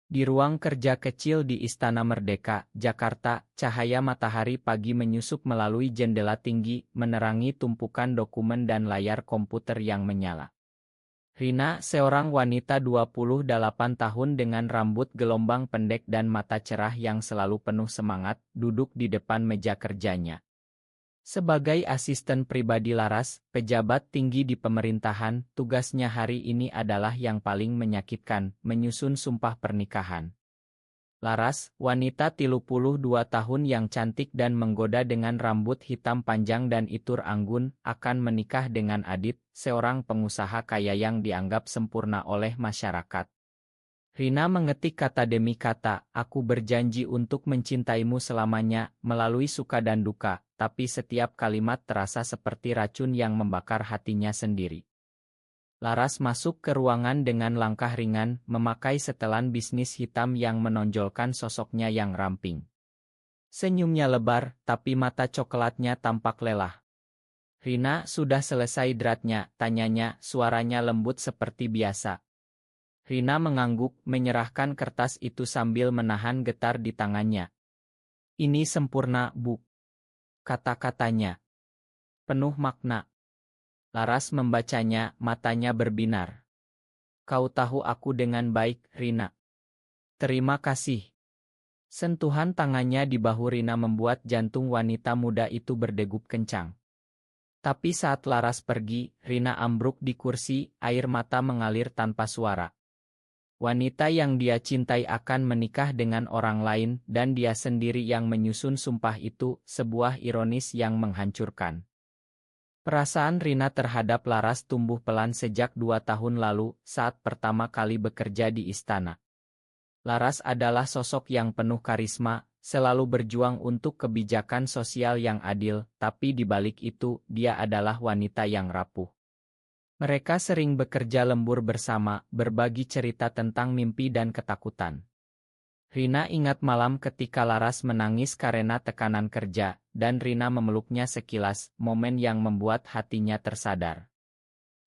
Di ruang kerja kecil di Istana Merdeka, Jakarta, cahaya matahari pagi menyusup melalui jendela tinggi, menerangi tumpukan dokumen dan layar komputer yang menyala. Rina, seorang wanita 28 tahun dengan rambut gelombang pendek dan mata cerah yang selalu penuh semangat, duduk di depan meja kerjanya. Sebagai asisten pribadi Laras, pejabat tinggi di pemerintahan, tugasnya hari ini adalah yang paling menyakitkan, menyusun sumpah pernikahan. Laras, wanita 32 tahun yang cantik dan menggoda dengan rambut hitam panjang dan itur anggun, akan menikah dengan Adit, seorang pengusaha kaya yang dianggap sempurna oleh masyarakat. Rina mengetik kata demi kata, "Aku berjanji untuk mencintaimu selamanya, melalui suka dan duka," tapi setiap kalimat terasa seperti racun yang membakar hatinya sendiri. Laras masuk ke ruangan dengan langkah ringan, memakai setelan bisnis hitam yang menonjolkan sosoknya yang ramping. Senyumnya lebar, tapi mata coklatnya tampak lelah. "Rina, sudah selesai draftnya?" tanyanya, suaranya lembut seperti biasa. Rina mengangguk, menyerahkan kertas itu sambil menahan getar di tangannya. "Ini sempurna, Bu," kata-katanya penuh makna. Laras membacanya, matanya berbinar. "Kau tahu aku dengan baik, Rina." "Terima kasih." Sentuhan tangannya di bahu Rina membuat jantung wanita muda itu berdegup kencang. Tapi saat Laras pergi, Rina ambruk di kursi, air mata mengalir tanpa suara. Wanita yang dia cintai akan menikah dengan orang lain, dan dia sendiri yang menyusun sumpah itu, sebuah ironis yang menghancurkan. Perasaan Rina terhadap Laras tumbuh pelan sejak 2 tahun lalu, saat pertama kali bekerja di istana. Laras adalah sosok yang penuh karisma, selalu berjuang untuk kebijakan sosial yang adil, tapi di balik itu, dia adalah wanita yang rapuh. Mereka sering bekerja lembur bersama, berbagi cerita tentang mimpi dan ketakutan. Rina ingat malam ketika Laras menangis karena tekanan kerja, dan Rina memeluknya sekilas, momen yang membuat hatinya tersadar.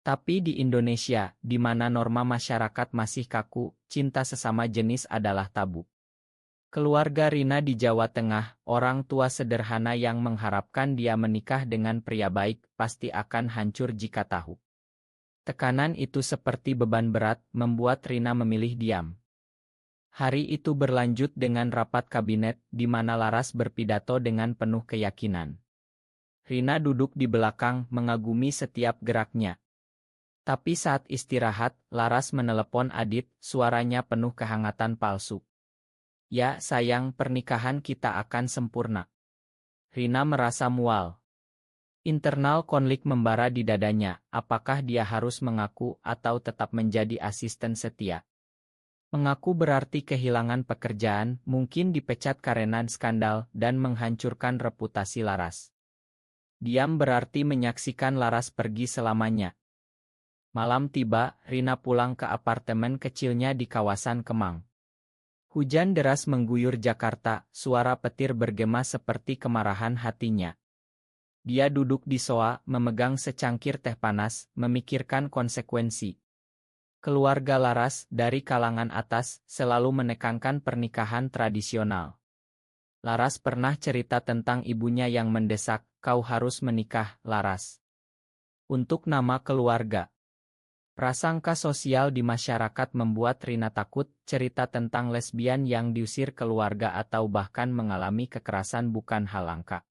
Tapi di Indonesia, di mana norma masyarakat masih kaku, cinta sesama jenis adalah tabu. Keluarga Rina di Jawa Tengah, orang tua sederhana yang mengharapkan dia menikah dengan pria baik, pasti akan hancur jika tahu. Tekanan itu seperti beban berat, membuat Rina memilih diam. Hari itu berlanjut dengan rapat kabinet, di mana Laras berpidato dengan penuh keyakinan. Rina duduk di belakang, mengagumi setiap geraknya. Tapi saat istirahat, Laras menelepon Adit, suaranya penuh kehangatan palsu. "Ya sayang, pernikahan kita akan sempurna." Rina merasa mual. Internal konflik membara di dadanya, apakah dia harus mengaku atau tetap menjadi asisten setia? Mengaku berarti kehilangan pekerjaan, mungkin dipecat karena skandal, dan menghancurkan reputasi Laras. Diam berarti menyaksikan Laras pergi selamanya. Malam tiba, Rina pulang ke apartemen kecilnya di kawasan Kemang. Hujan deras mengguyur Jakarta, suara petir bergema seperti kemarahan hatinya. Dia duduk di sofa, memegang secangkir teh panas, memikirkan konsekuensi. Keluarga Laras, dari kalangan atas, selalu menekankan pernikahan tradisional. Laras pernah cerita tentang ibunya yang mendesak, "Kau harus menikah, Laras. Untuk nama keluarga." Prasangka sosial di masyarakat membuat Rina takut, cerita tentang lesbian yang diusir keluarga atau bahkan mengalami kekerasan bukan hal langka.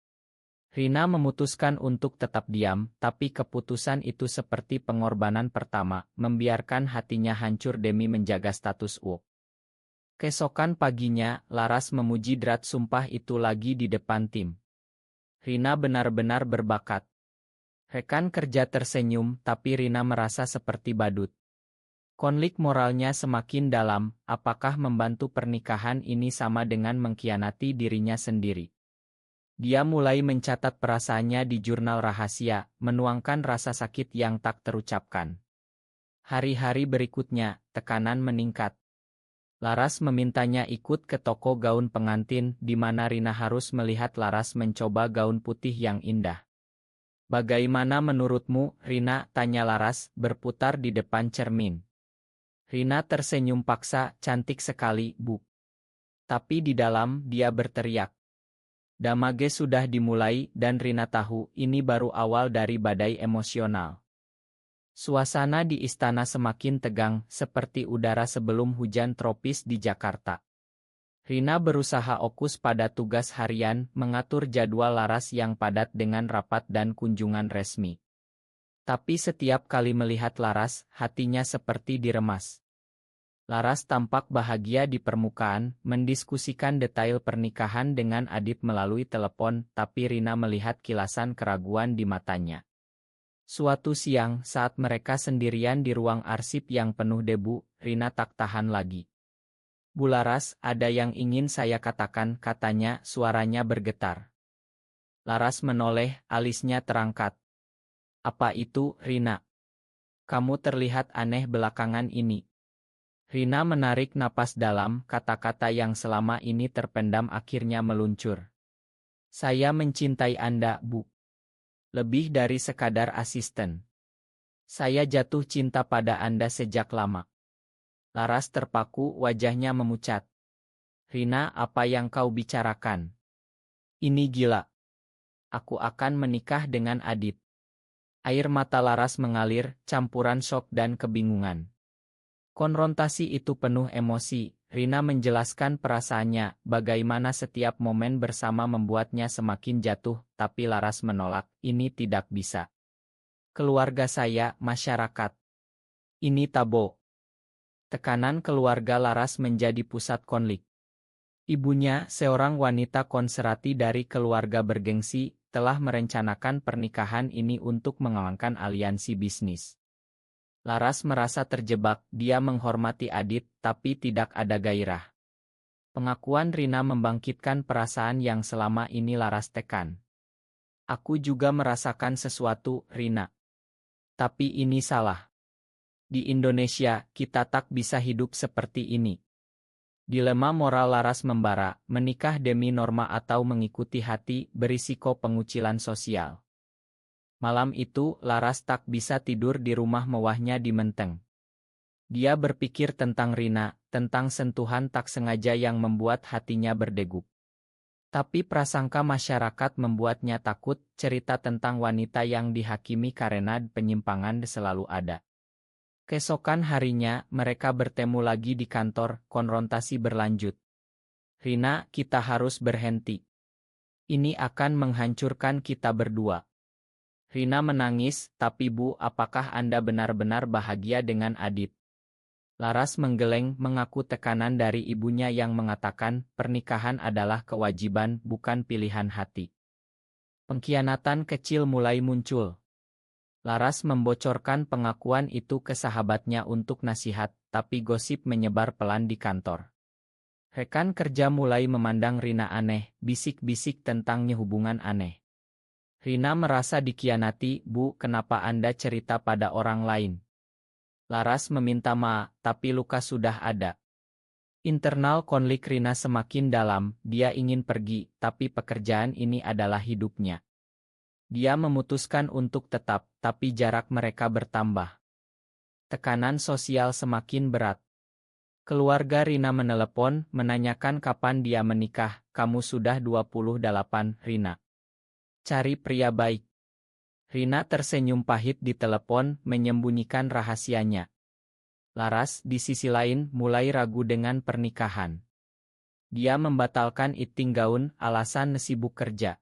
Rina memutuskan untuk tetap diam, tapi keputusan itu seperti pengorbanan pertama, membiarkan hatinya hancur demi menjaga status quo. Keesokan paginya, Laras memuji draft sumpah itu lagi di depan tim. Rina benar-benar berbakat. Rekan kerja tersenyum, tapi Rina merasa seperti badut. Konflik moralnya semakin dalam, apakah membantu pernikahan ini sama dengan mengkhianati dirinya sendiri? Dia mulai mencatat perasaannya di jurnal rahasia, menuangkan rasa sakit yang tak terucapkan. Hari-hari berikutnya, tekanan meningkat. Laras memintanya ikut ke toko gaun pengantin, di mana Rina harus melihat Laras mencoba gaun putih yang indah. "Bagaimana menurutmu, Rina?" tanya Laras, berputar di depan cermin. Rina tersenyum paksa, cantik sekali, Bu. Tapi di dalam, dia berteriak. Damage sudah dimulai dan Rina tahu ini baru awal dari badai emosional. Suasana di istana semakin tegang, seperti udara sebelum hujan tropis di Jakarta. Rina berusaha fokus pada tugas harian, mengatur jadwal Laras yang padat dengan rapat dan kunjungan resmi. Tapi setiap kali melihat Laras, hatinya seperti diremas. Laras tampak bahagia di permukaan, mendiskusikan detail pernikahan dengan Adit melalui telepon, tapi Rina melihat kilasan keraguan di matanya. Suatu siang, saat mereka sendirian di ruang arsip yang penuh debu, Rina tak tahan lagi. Bu Laras, ada yang ingin saya katakan, katanya, suaranya bergetar. Laras menoleh, alisnya terangkat. Apa itu, Rina? Kamu terlihat aneh belakangan ini. Rina menarik napas dalam, kata-kata yang selama ini terpendam akhirnya meluncur. Saya mencintai Anda, Bu. Lebih dari sekadar asisten. Saya jatuh cinta pada Anda sejak lama. Laras terpaku, wajahnya memucat. Rina, apa yang kau bicarakan? Ini gila. Aku akan menikah dengan Adit. Air mata Laras mengalir, campuran syok dan kebingungan. Konfrontasi itu penuh emosi. Rina menjelaskan perasaannya, bagaimana setiap momen bersama membuatnya semakin jatuh, tapi Laras menolak, ini tidak bisa. Keluarga saya, masyarakat. Ini tabu. Tekanan keluarga Laras menjadi pusat konflik. Ibunya, seorang wanita konservatif dari keluarga bergengsi, telah merencanakan pernikahan ini untuk mengamankan aliansi bisnis. Laras merasa terjebak, dia menghormati Adit, tapi tidak ada gairah. Pengakuan Rina membangkitkan perasaan yang selama ini Laras tekan. Aku juga merasakan sesuatu, Rina. Tapi ini salah. Di Indonesia, kita tak bisa hidup seperti ini. Dilema moral Laras membara, menikah demi norma atau mengikuti hati, berisiko pengucilan sosial. Malam itu, Laras tak bisa tidur di rumah mewahnya di Menteng. Dia berpikir tentang Rina, tentang sentuhan tak sengaja yang membuat hatinya berdegup. Tapi prasangka masyarakat membuatnya takut, cerita tentang wanita yang dihakimi karena penyimpangan selalu ada. Keesokan harinya, mereka bertemu lagi di kantor, konfrontasi berlanjut. Rina, kita harus berhenti. Ini akan menghancurkan kita berdua. Rina menangis, tapi Bu, apakah Anda benar-benar bahagia dengan Adit? Laras menggeleng, mengaku tekanan dari ibunya yang mengatakan, pernikahan adalah kewajiban, bukan pilihan hati. Pengkhianatan kecil mulai muncul. Laras membocorkan pengakuan itu ke sahabatnya untuk nasihat, tapi gosip menyebar pelan di kantor. Rekan kerja mulai memandang Rina aneh, bisik-bisik tentangnya hubungan aneh. Rina merasa dikhianati, Bu, kenapa Anda cerita pada orang lain? Laras meminta maaf, tapi luka sudah ada. Internal konflik Rina semakin dalam, dia ingin pergi, tapi pekerjaan ini adalah hidupnya. Dia memutuskan untuk tetap, tapi jarak mereka bertambah. Tekanan sosial semakin berat. Keluarga Rina menelepon, menanyakan kapan dia menikah, kamu sudah 28, Rina. Cari pria baik. Rina tersenyum pahit di telepon, menyembunyikan rahasianya. Laras, di sisi lain, mulai ragu dengan pernikahan. Dia membatalkan meeting gaun, alasan sibuk kerja.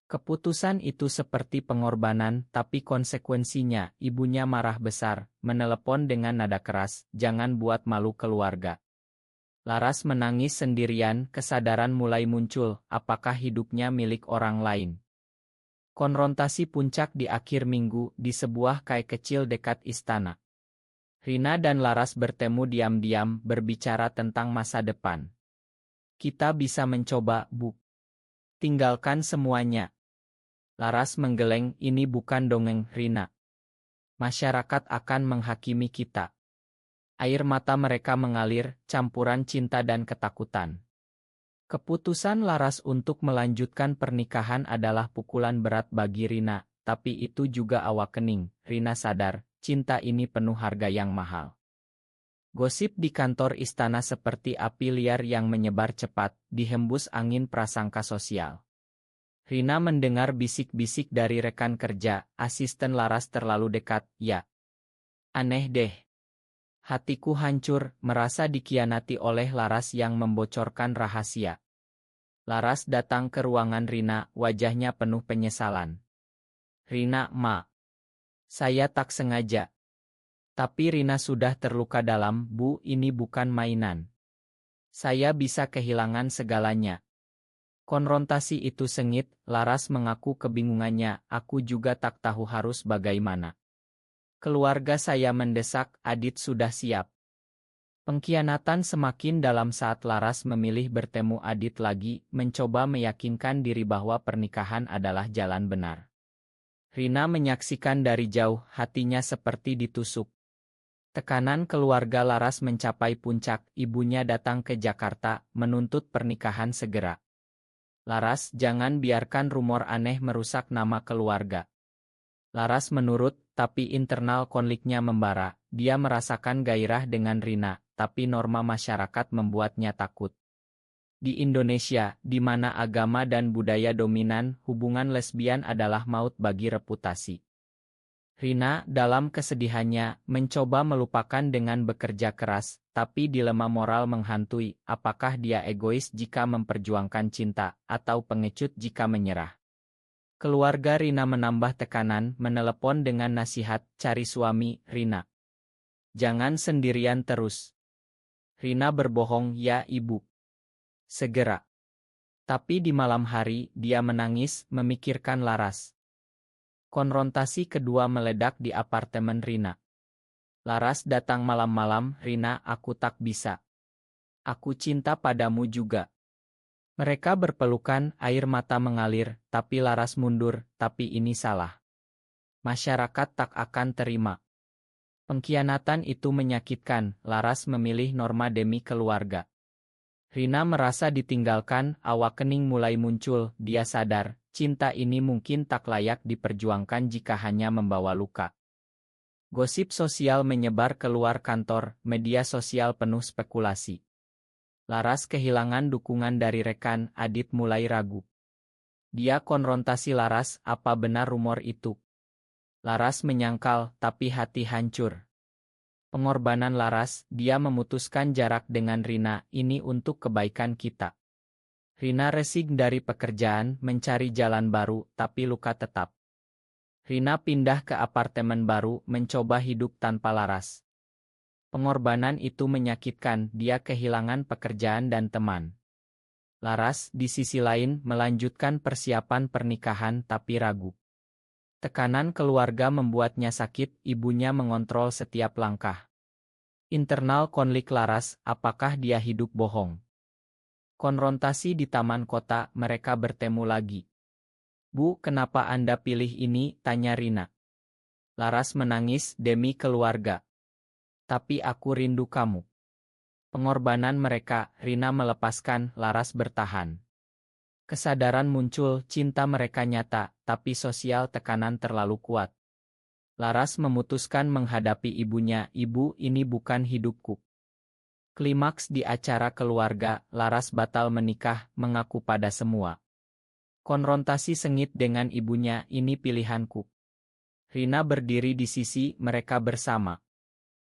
Keputusan itu seperti pengorbanan, tapi konsekuensinya, ibunya marah besar, menelepon dengan nada keras, jangan buat malu keluarga. Laras menangis sendirian, kesadaran mulai muncul, apakah hidupnya milik orang lain. Konfrontasi puncak di akhir minggu, di sebuah kai kecil dekat istana. Rina dan Laras bertemu diam-diam, berbicara tentang masa depan. Kita bisa mencoba, Bu. Tinggalkan semuanya. Laras menggeleng, ini bukan dongeng, Rina. Masyarakat akan menghakimi kita. Air mata mereka mengalir, campuran cinta dan ketakutan. Keputusan Laras untuk melanjutkan pernikahan adalah pukulan berat bagi Rina, tapi itu juga awakening. Rina sadar, cinta ini penuh harga yang mahal. Gosip di kantor istana seperti api liar yang menyebar cepat, dihembus angin prasangka sosial. Rina mendengar bisik-bisik dari rekan kerja, asisten Laras terlalu dekat, ya. Aneh deh. Hatiku hancur, merasa dikhianati oleh Laras yang membocorkan rahasia. Laras datang ke ruangan Rina, wajahnya penuh penyesalan. Rina, Ma. Saya tak sengaja. Tapi Rina sudah terluka dalam, Bu, ini bukan mainan. Saya bisa kehilangan segalanya. Konfrontasi itu sengit, Laras mengaku kebingungannya, aku juga tak tahu harus bagaimana. Keluarga saya mendesak, Adit sudah siap. Pengkhianatan semakin dalam saat Laras memilih bertemu Adit lagi, mencoba meyakinkan diri bahwa pernikahan adalah jalan benar. Rina menyaksikan dari jauh, hatinya seperti ditusuk. Tekanan keluarga Laras mencapai puncak, ibunya datang ke Jakarta, menuntut pernikahan segera. Laras, jangan biarkan rumor aneh merusak nama keluarga. Laras menurut, tapi internal konfliknya membara, dia merasakan gairah dengan Rina, tapi norma masyarakat membuatnya takut. Di Indonesia, di mana agama dan budaya dominan, hubungan lesbian adalah maut bagi reputasi. Rina, dalam kesedihannya, mencoba melupakan dengan bekerja keras, tapi dilema moral menghantui, apakah dia egois jika memperjuangkan cinta, atau pengecut jika menyerah. Keluarga Rina menambah tekanan, menelepon dengan nasihat, cari suami, Rina. Jangan sendirian terus. Rina berbohong, ya ibu. Segera. Tapi di malam hari, dia menangis, memikirkan Laras. Konfrontasi kedua meledak di apartemen Rina. Laras datang malam-malam, Rina, aku tak bisa. Aku cinta padamu juga. Mereka berpelukan, air mata mengalir, tapi Laras mundur, tapi ini salah. Masyarakat tak akan terima. Pengkhianatan itu menyakitkan, Laras memilih norma demi keluarga. Rina merasa ditinggalkan, awakening mulai muncul, dia sadar, cinta ini mungkin tak layak diperjuangkan jika hanya membawa luka. Gosip sosial menyebar keluar kantor, media sosial penuh spekulasi. Laras kehilangan dukungan dari rekan, Adit mulai ragu. Dia konfrontasi Laras, apa benar rumor itu? Laras menyangkal, tapi hati hancur. Pengorbanan Laras, dia memutuskan jarak dengan Rina, ini untuk kebaikan kita. Rina resik dari pekerjaan, mencari jalan baru, tapi luka tetap. Rina pindah ke apartemen baru, mencoba hidup tanpa Laras. Pengorbanan itu menyakitkan, dia kehilangan pekerjaan dan teman. Laras, di sisi lain, melanjutkan persiapan pernikahan tapi ragu. Tekanan keluarga membuatnya sakit, ibunya mengontrol setiap langkah. Internal konflik Laras, apakah dia hidup bohong? Konfrontasi di taman kota, mereka bertemu lagi. Bu, kenapa Anda pilih ini? Tanya Rina. Laras menangis, demi keluarga. Tapi aku rindu kamu. Pengorbanan mereka, Rina melepaskan, Laras bertahan. Kesadaran muncul, cinta mereka nyata, tapi sosial tekanan terlalu kuat. Laras memutuskan menghadapi ibunya, ibu, ini bukan hidupku. Klimaks di acara keluarga, Laras batal menikah, mengaku pada semua. Konfrontasi sengit dengan ibunya, ini pilihanku. Rina berdiri di sisi mereka bersama.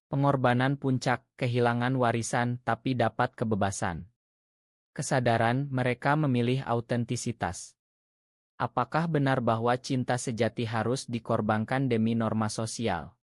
Pengorbanan puncak, kehilangan warisan, tapi dapat kebebasan. Kesadaran, mereka memilih autentisitas. Apakah benar bahwa cinta sejati harus dikorbankan demi norma sosial?